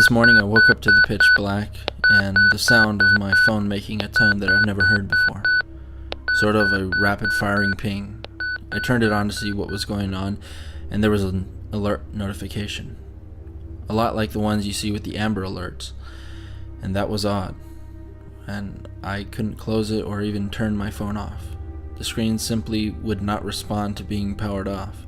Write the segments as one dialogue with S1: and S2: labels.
S1: This morning I woke up to the pitch black and the sound of my phone making a tone that I've never heard before. Sort of a rapid-firing ping. I turned it on to see what was going on, and there was an alert notification. A lot like the ones you see with the Amber Alerts. And that was odd. And I couldn't close it or even turn my phone off. The screen simply would not respond to being powered off.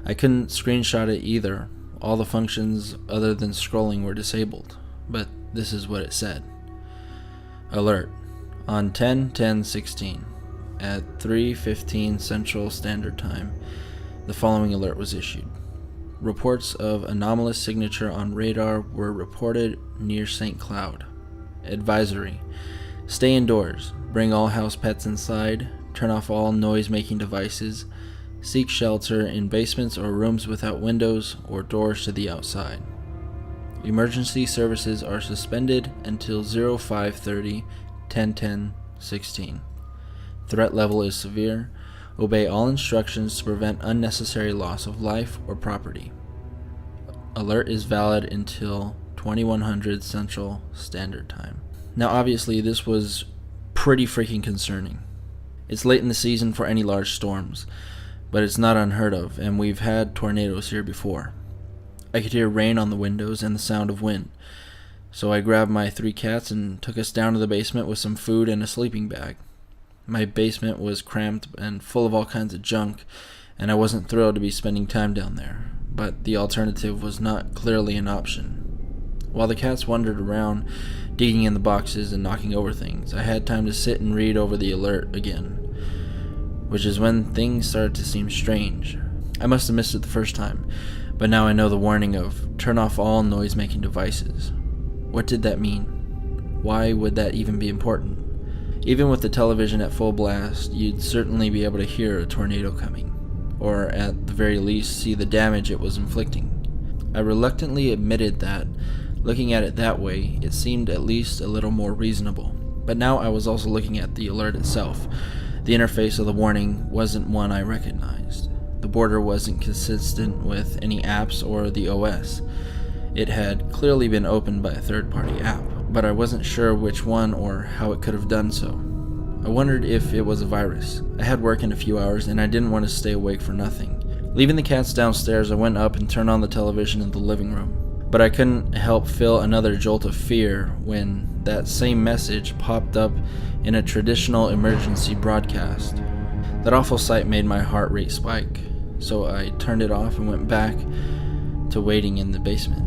S1: I couldn't screenshot it either. All the functions other than scrolling were disabled. But this is what it said. Alert. On 10/10/16 at 3:15 Central Standard Time, the following alert was issued. Reports of anomalous signature on radar were reported near St. Cloud. Advisory. Stay indoors. Bring all house pets inside. Turn off all noise-making devices. Seek shelter in basements or rooms without windows or doors to the outside. Emergency services are suspended until 05:30 10/10/16. Threat level is severe. Obey all instructions to prevent unnecessary loss of life or property. Alert is valid until 2100 Central Standard Time. Now obviously this was pretty freaking concerning. It's late in the season for any large storms, but it's not unheard of, and we've had tornadoes here before. I could hear rain on the windows and the sound of wind, so I grabbed my 3 cats and took us down to the basement with some food and a sleeping bag. My basement was cramped and full of all kinds of junk, and I wasn't thrilled to be spending time down there, but the alternative was not clearly an option. While the cats wandered around, digging in the boxes and knocking over things, I had time to sit and read over the alert again, which is when things started to seem strange. I must have missed it the first time, but now I know the warning of turn off all noise-making devices. What did that mean? Why would that even be important? Even with the television at full blast, you'd certainly be able to hear a tornado coming, or at the very least see the damage it was inflicting. I reluctantly admitted that, looking at it that way, it seemed at least a little more reasonable. But now I was also looking at the alert itself. The interface of the warning wasn't one I recognized. The border wasn't consistent with any apps or the OS. It had clearly been opened by a third-party app, but I wasn't sure which one or how it could have done so. I wondered if it was a virus. I had work in a few hours and I didn't want to stay awake for nothing. Leaving the cats downstairs, I went up and turned on the television in the living room. But I couldn't help feel another jolt of fear when that same message popped up in a traditional emergency broadcast. That awful sight made my heart rate spike, so I turned it off and went back to waiting in the basement.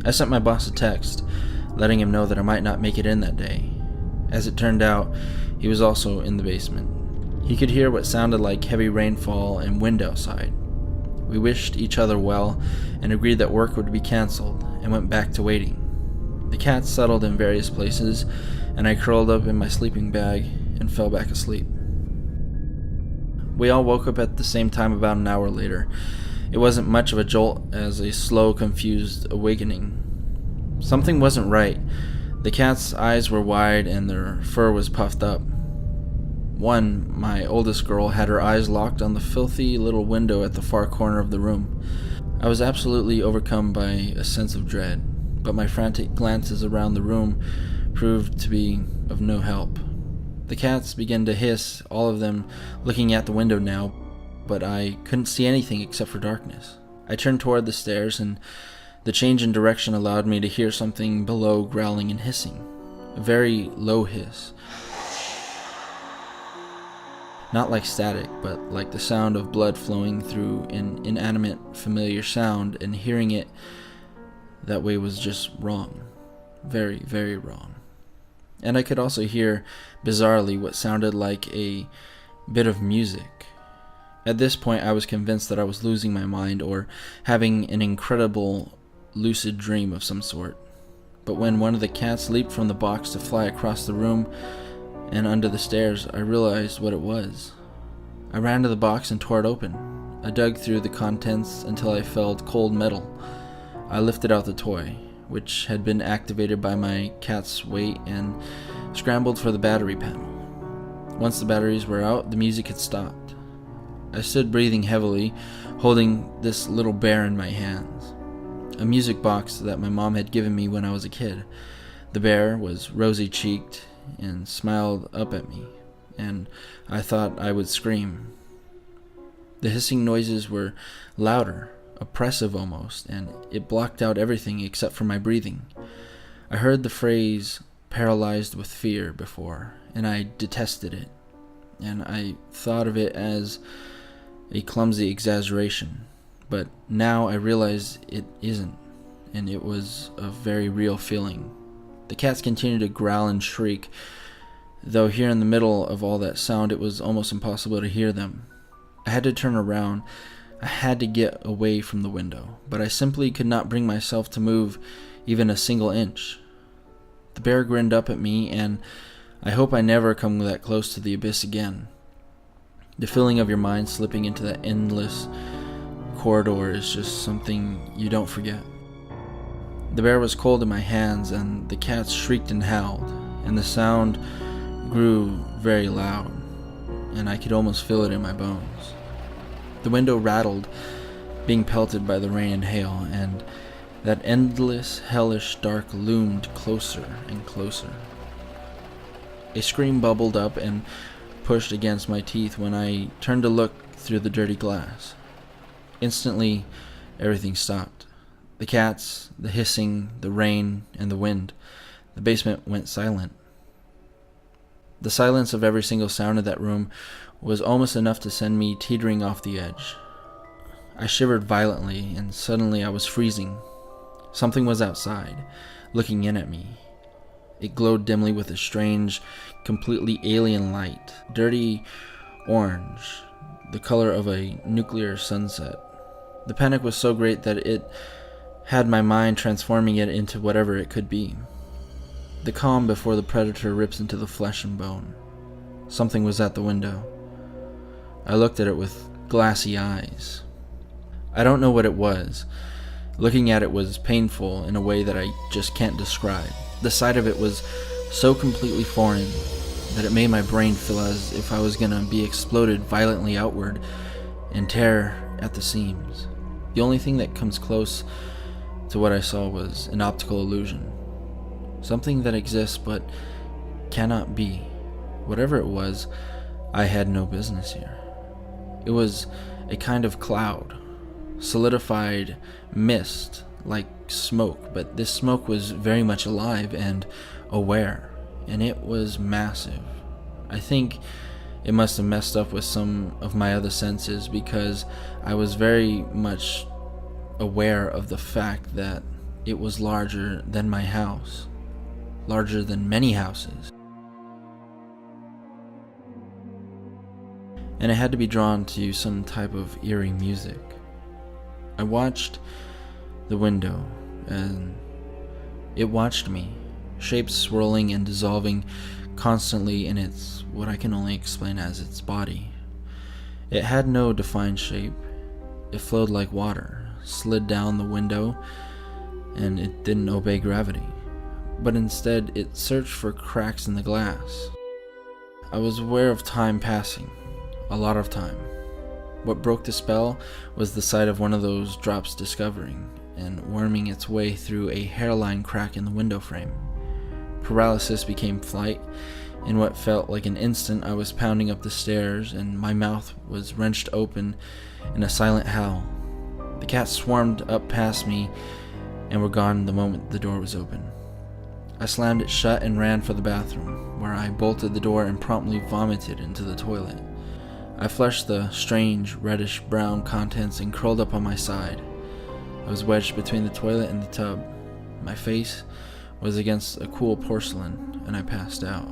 S1: I sent my boss a text, letting him know that I might not make it in that day. As it turned out, he was also in the basement. He could hear what sounded like heavy rainfall and wind outside. We wished each other well and agreed that work would be canceled and went back to waiting. The cats settled in various places, and I curled up in my sleeping bag and fell back asleep. We all woke up at the same time about an hour later. It wasn't much of a jolt as a slow, confused awakening. Something wasn't right. The cats' eyes were wide and their fur was puffed up. One, my oldest girl, had her eyes locked on the filthy little window at the far corner of the room. I was absolutely overcome by a sense of dread, but my frantic glances around the room proved to be of no help. The cats began to hiss, all of them looking at the window now, but I couldn't see anything except for darkness. I turned toward the stairs, and the change in direction allowed me to hear something below growling and hissing. A very low hiss. Not like static, but like the sound of blood flowing through an inanimate, familiar sound, and hearing it that way was just wrong. Very, very wrong. And I could also hear, bizarrely, what sounded like a bit of music. At this point, I was convinced that I was losing my mind or having an incredible lucid dream of some sort. But when one of the cats leaped from the box to fly across the room and under the stairs, I realized what it was. I ran to the box and tore it open. I dug through the contents until I felt cold metal. I lifted out the toy, which had been activated by my cat's weight, and scrambled for the battery panel. Once the batteries were out, the music had stopped. I stood breathing heavily, holding this little bear in my hands. a music box that my mom had given me when I was a kid. The bear was rosy-cheeked and smiled up at me, and I thought I would scream. The hissing noises were louder, oppressive almost, and it blocked out everything except for my breathing. I heard the phrase paralyzed with fear before, and I detested it, and I thought of it as a clumsy exaggeration. But now I realize it isn't, and it was a very real feeling. The cats continued to growl and shriek, though here in the middle of all that sound it was almost impossible to hear them. I had to turn around. I had to get away from the window, but I simply could not bring myself to move even a single inch. The bear grinned up at me, and I hope I never come that close to the abyss again. The feeling of your mind slipping into that endless corridor is just something you don't forget. The bear was cold in my hands, and the cats shrieked and howled, and the sound grew very loud, and I could almost feel it in my bones. The window rattled, being pelted by the rain and hail, and that endless, hellish dark loomed closer and closer. A scream bubbled up and pushed against my teeth when I turned to look through the dirty glass. Instantly, everything stopped. The cats, the hissing, the rain, and the wind. The basement went silent. The silence of every single sound in that room was almost enough to send me teetering off the edge. I shivered violently, and suddenly I was freezing. Something was outside, looking in at me. It glowed dimly with a strange, completely alien light, dirty orange, the color of a nuclear sunset. The panic was so great that it had my mind transforming it into whatever it could be. The calm before the predator rips into the flesh and bone. Something was at the window. I looked at it with glassy eyes. I don't know what it was. Looking at it was painful in a way that I just can't describe. The sight of it was so completely foreign that it made my brain feel as if I was gonna be exploded violently outward and tear at the seams. The only thing that comes close to what I saw was an optical illusion. Something that exists but cannot be. Whatever it was, I had no business here. It was a kind of cloud, solidified mist, like smoke, but this smoke was very much alive and aware, and it was massive. I think it must have messed up with some of my other senses, because I was very much aware of the fact that it was larger than my house, larger than many houses. And it had to be drawn to some type of eerie music. I watched the window, and it watched me, shapes swirling and dissolving constantly in its, what I can only explain as its body. It had no defined shape. It flowed like water, slid down the window, and it didn't obey gravity, but instead it searched for cracks in the glass. I was aware of time passing, a lot of time. What broke the spell was the sight of one of those drops discovering and worming its way through a hairline crack in the window frame. Paralysis became flight. In what felt like an instant, I was pounding up the stairs, and my mouth was wrenched open in a silent howl. The cats swarmed up past me and were gone the moment the door was open. I slammed it shut and ran for the bathroom, where I bolted the door and promptly vomited into the toilet. I flushed the strange reddish-brown contents and curled up on my side. I was wedged between the toilet and the tub. My face was against a cool porcelain, and I passed out.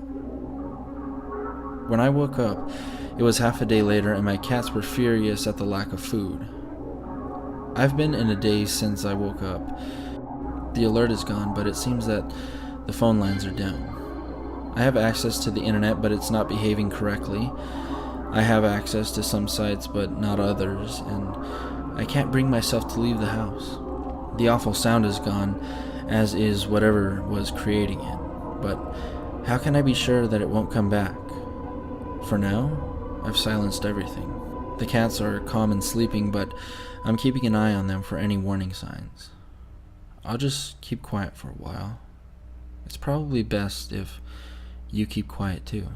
S1: When I woke up, it was half a day later, and my cats were furious at the lack of food. I've been in a daze since I woke up. The alert is gone, but it seems that the phone lines are down. I have access to the internet, but it's not behaving correctly. I have access to some sites, but not others, and I can't bring myself to leave the house. The awful sound is gone, as is whatever was creating it, but how can I be sure that it won't come back? For now, I've silenced everything. The cats are calm and sleeping, but I'm keeping an eye on them for any warning signs. I'll just keep quiet for a while. It's probably best if you keep quiet too.